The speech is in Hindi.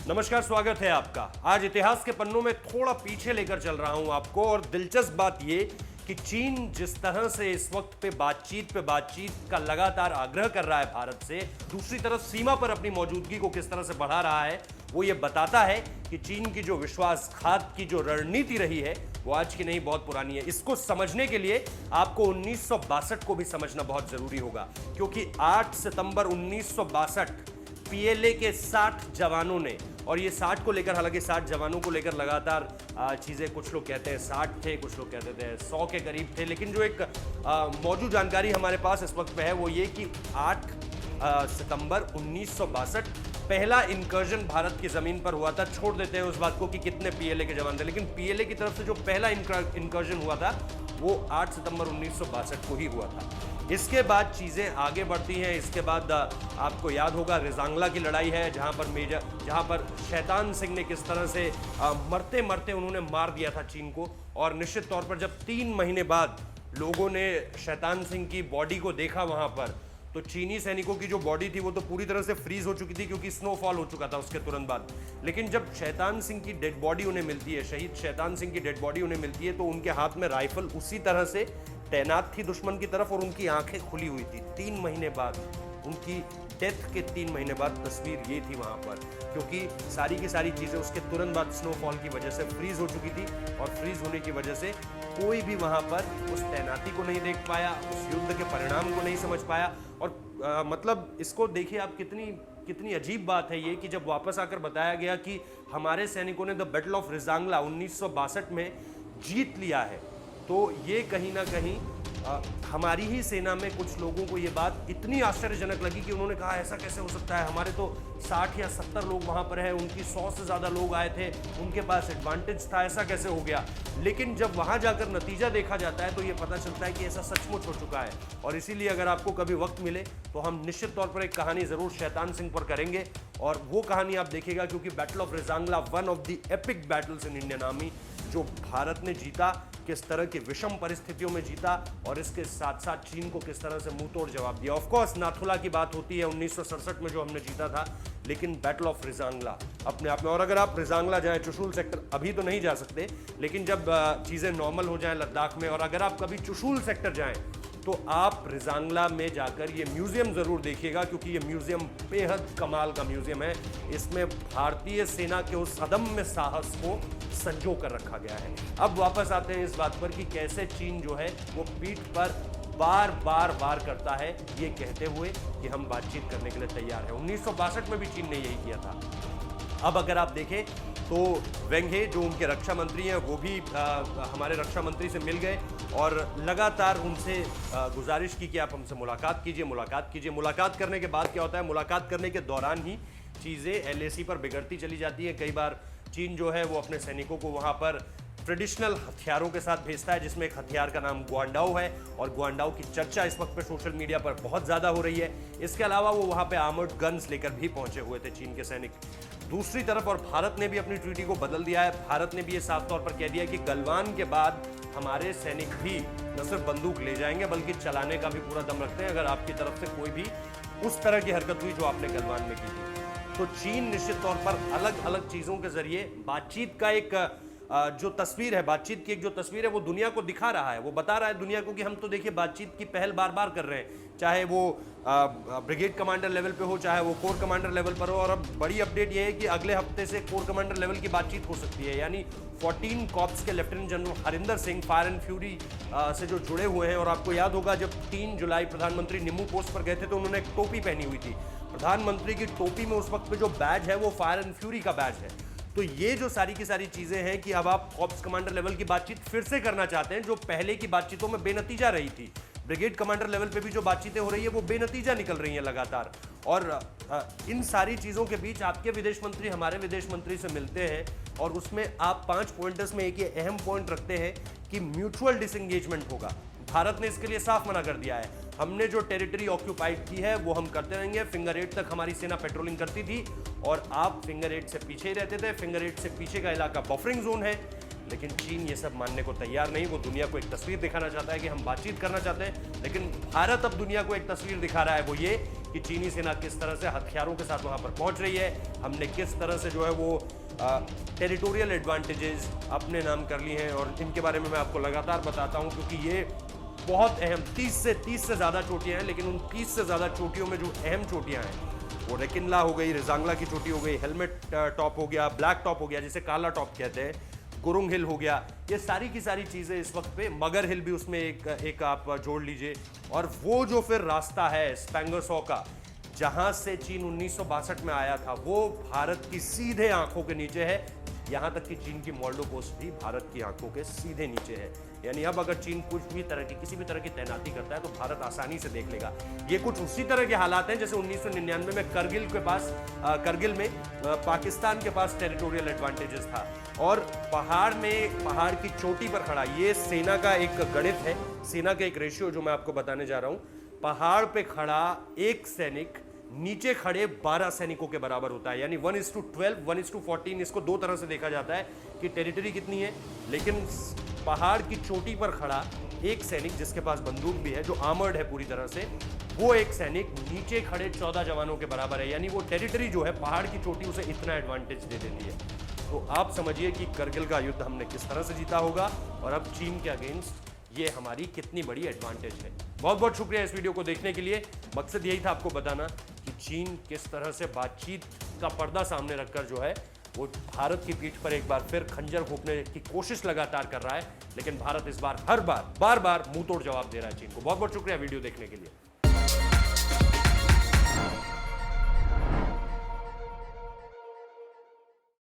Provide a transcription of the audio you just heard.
नमस्कार, स्वागत है आपका। आज इतिहास के पन्नों में थोड़ा पीछे लेकर चल रहा हूं आपको, और दिलचस्प बात यह कि चीन जिस तरह से इस वक्त पे बातचीत का लगातार आग्रह कर रहा है भारत से, दूसरी तरफ सीमा पर अपनी मौजूदगी को किस तरह से बढ़ा रहा है, वो ये बताता है कि चीन की जो विश्वासघात की जो रणनीति रही है वो आज की नहीं, बहुत पुरानी है। इसको समझने के लिए आपको 1962 को भी समझना बहुत जरूरी होगा, क्योंकि 8 सितंबर 1962 पीएलए के 60 जवानों ने, और ये 60 को लेकर, हालांकि 60 जवानों को लेकर लगातार चीज़ें, कुछ लोग कहते हैं 60 थे, कुछ लोग कहते थे 100 के करीब थे, लेकिन जो एक मौजूद जानकारी हमारे पास इस वक्त पे है वो ये कि 8 सितंबर 1962 पहला इंकर्जन भारत की जमीन पर हुआ था। छोड़ देते हैं उस बात को कि कितने पीएलए के जवान थे, लेकिन पीएलए की तरफ से जो पहला इंकर्जन हुआ था वो 8 सितंबर 1962 को ही हुआ था। इसके बाद चीज़ें आगे बढ़ती हैं। इसके बाद आपको याद होगा रिजांगला की लड़ाई है, जहां पर शैतान सिंह ने किस तरह से मरते मरते उन्होंने मार दिया था चीन को। और निश्चित तौर पर जब 3 महीने बाद लोगों ने शैतान सिंह की बॉडी को देखा वहां पर, तो चीनी सैनिकों की जो बॉडी थी वो तो पूरी तरह से फ्रीज हो चुकी थी, क्योंकि स्नोफॉल हो चुका था उसके तुरंत बाद। लेकिन जब शैतान सिंह की डेड बॉडी उन्हें मिलती है, शहीद शैतान सिंह की डेड बॉडी उन्हें मिलती है, तो उनके हाथ में राइफल उसी तरह से तैनात थी दुश्मन की तरफ, और उनकी आंखें खुली हुई थी। 3 महीने बाद, उनकी डेथ के 3 महीने बाद तस्वीर ये थी वहां पर, क्योंकि सारी की सारी चीजें उसके तुरंत बाद स्नोफॉल की वजह से फ्रीज हो चुकी थी, और फ्रीज होने की वजह से कोई भी वहां पर उस तैनाती को नहीं देख पाया, उस युद्ध के परिणाम को नहीं समझ पाया। और मतलब इसको देखिए आप, कितनी अजीब बात है ये कि जब वापस आकर बताया गया कि हमारे सैनिकों ने द बैटल ऑफ रिजांगला 1962 में जीत लिया है, तो ये कहीं ना कहीं हमारी ही सेना में कुछ लोगों को ये बात इतनी आश्चर्यजनक लगी कि उन्होंने कहा ऐसा कैसे हो सकता है, हमारे तो 60 या 70 लोग वहाँ पर हैं, उनकी 100 से ज़्यादा लोग आए थे, उनके पास एडवांटेज था, ऐसा कैसे हो गया। लेकिन जब वहाँ जाकर नतीजा देखा जाता है तो ये पता चलता है कि ऐसा सचमुच हो चुका है। और इसीलिए अगर आपको कभी वक्त मिले तो हम निश्चित तौर पर एक कहानी ज़रूर शैतान सिंह पर करेंगे, और वो कहानी आप देखिएगा, क्योंकि battle of Rezang La one of the epic battles in Indian army, जो भारत ने जीता, किस तरह की विषम परिस्थितियों में जीता, और इसके साथ साथ चीन को किस तरह से मुंह तोड़ जवाब दिया। ऑफ कोर्स नाथुला की बात होती है 1967 में जो हमने जीता था, लेकिन बैटल ऑफ रिजांगला अपने आप में, और अगर आप रिजांगला जाएं, चुशूल सेक्टर अभी तो नहीं जा सकते, लेकिन जब चीज़ें नॉर्मल हो जाएं लद्दाख में, और अगर आप कभी चुशूल सेक्टर जाएं तो आप रिजांगला में जाकर ये म्यूजियम ज़रूर देखिएगा, क्योंकि ये म्यूजियम बेहद कमाल का म्यूजियम है। इसमें भारतीय सेना के उस अदम्य साहस को संजो कर रखा गया है। अब वापस आते हैं इस बात पर कि कैसे चीन जो है वो पीठ पर बार बार वार करता है, ये कहते हुए कि हम बातचीत करने के लिए तैयार हैं। 1962 में भी चीन ने यही किया था। अब अगर आप देखें तो वेंग हे, जो उनके रक्षा मंत्री हैं, वो भी हमारे रक्षा मंत्री से मिल गए और लगातार उनसे गुजारिश की कि आप हमसे मुलाकात कीजिए। मुलाकात करने के बाद क्या होता है, मुलाकात करने के दौरान ही चीज़ें एलएसी पर बिगड़ती चली जाती हैं। कई बार चीन जो है वो अपने सैनिकों को वहाँ पर ट्रेडिशनल हथियारों के साथ भेजता है, जिसमें एक हथियार का नाम ग्वांडाओ है, और ग्वांडाओ की चर्चा इस वक्त पे सोशल मीडिया पर बहुत ज़्यादा हो रही है। इसके अलावा वो वहाँ पे आर्मर्ड गन्स लेकर भी पहुंचे हुए थे चीन के सैनिक। दूसरी तरफ, और भारत ने भी अपनी ट्रीटी को बदल दिया है। भारत ने भी ये साफ तौर पर कह दिया कि गलवान के बाद हमारे सैनिक भी न सिर्फ बंदूक ले जाएंगे बल्कि चलाने का भी पूरा दम रखते हैं, अगर आपकी तरफ से कोई भी उस तरह की हरकत हुई जो आपने गलवान में की थी। तो चीन निश्चित तौर पर अलग अलग चीज़ों के जरिए बातचीत का एक जो तस्वीर है, बातचीत की एक जो तस्वीर है वो दुनिया को दिखा रहा है। वो बता रहा है दुनिया को कि हम तो देखिए बातचीत की पहल बार बार कर रहे हैं, चाहे वो ब्रिगेड कमांडर लेवल पे हो, चाहे वो कोर कमांडर लेवल पर हो। और अब बड़ी अपडेट ये है कि अगले हफ्ते से कोर कमांडर लेवल की बातचीत हो सकती है, यानी 14 कॉर्प्स के lieutenant general Harinder Singh fire and fury से जो जुड़े हुए हैं। और आपको याद होगा जब 3 जुलाई प्रधानमंत्री निम्बू पोस्ट पर गए थे तो उन्होंने एक टोपी पहनी हुई थी। प्रधानमंत्री की टोपी में उस वक्त पे जो बैज है वो फायर एंड फ्यूरी का बैज है। तो ये जो सारी की सारी चीजें हैं कि अब आप कॉर्प्स कमांडर लेवल की बातचीत फिर से करना चाहते हैं, जो पहले की बातचीतों में बेनतीजा रही थी। ब्रिगेड कमांडर लेवल पे भी जो बातचीतें हो रही है वो बेनतीजा निकल रही हैं लगातार। और इन सारी चीज़ों के बीच आपके विदेश मंत्री हमारे विदेश मंत्री से मिलते हैं, और उसमें आप 5 पॉइंटर्स में एक ये अहम पॉइंट रखते हैं कि म्यूचुअल डिसएंगेजमेंट होगा। भारत ने इसके लिए साफ मना कर दिया है, हमने जो टेरिटरी ऑक्यूपाइड की है वो हम करते रहेंगे। फिंगर 8 तक हमारी सेना पेट्रोलिंग करती थी और आप फिंगर 8 से पीछे ही रहते थे। फिंगर 8 से पीछे का इलाका बफरिंग जोन है, लेकिन चीन ये सब मानने को तैयार नहीं। वो दुनिया को एक तस्वीर दिखाना चाहता है कि हम बातचीन करना चाहते हैं, लेकिन भारत अब दुनिया को एक तस्वीर दिखा रहा है, वो ये कि चीनी सेना किस तरह से हथियारों के साथ वहां पर पहुंच रही है। हमने किस तरह से जो है वो टेरिटोरियल एडवांटेजेस अपने नाम कर लिए हैं, और इनके बारे में मैं आपको लगातार बताता हूं, क्योंकि ये बहुत अहम 30 से ज़्यादा चोटियां हैं, लेकिन उन 30 से ज़्यादा चोटियों में जो अहम चोटियां हैं वो रेकिनला हो गई, रिजांगला की चोटी हो गई, हेलमेट टॉप हो गया, ब्लैक टॉप हो गया जिसे काला टॉप कहते हैं, गुरुंग हिल हो गया, ये सारी की सारी चीज़ें इस वक्त पे, मगर हिल भी उसमें एक आप जोड़ लीजिए। और वो जो फिर रास्ता है स्पेंगरसॉ का, जहां से चीन 1962 में आया था, वो भारत की सीधे आंखों के नीचे है। यहां तक कि चीन की मोल्डो पोस्ट भी भारत की आंखों के सीधे नीचे है। यानी अब अगर चीन किसी भी तरह की तैनाती करता है तो भारत आसानी से देख लेगा। ये कुछ उसी तरह के हालात हैं जैसे 1999 में करगिल में पाकिस्तान के पास टेरिटोरियल एडवांटेजेस था, और पहाड़ की चोटी पर खड़ा, ये सेना का एक गणित है, सेना का एक रेशियो जो मैं आपको बताने जा रहा हूं। पहाड़ पे खड़ा एक सैनिक नीचे खड़े 12 सैनिकों के बराबर होता है। यानी 1:12, 1:14। इसको दो तरह से देखा जाता है कि टेरिटरी कितनी है, लेकिन पहाड़ की चोटी पर खड़ा एक सैनिक जिसके पास बंदूक भी है, जो आर्मर्ड है पूरी तरह से, वो एक सैनिक नीचे खड़े 14 जवानों के बराबर है। यानी वो टेरिटरी जो है, पहाड़ की चोटी उसे इतना एडवांटेज दे देती है। तो आप समझिए कि करगिल का युद्ध हमने किस तरह से जीता होगा, और अब चीन के अगेंस्ट ये हमारी कितनी बड़ी एडवांटेज है। बहुत बहुत शुक्रिया इस वीडियो को देखने के लिए। मकसद यही था आपको बताना कि चीन किस तरह से बातचीत का पर्दा सामने रखकर जो है वो भारत की पीठ पर एक बार फिर खंजर घोंपने की कोशिश लगातार कर रहा है, लेकिन भारत इस बार बार बार मुंह तोड़ जवाब दे रहा है चीन को। बहुत बहुत शुक्रिया वीडियो देखने के लिए।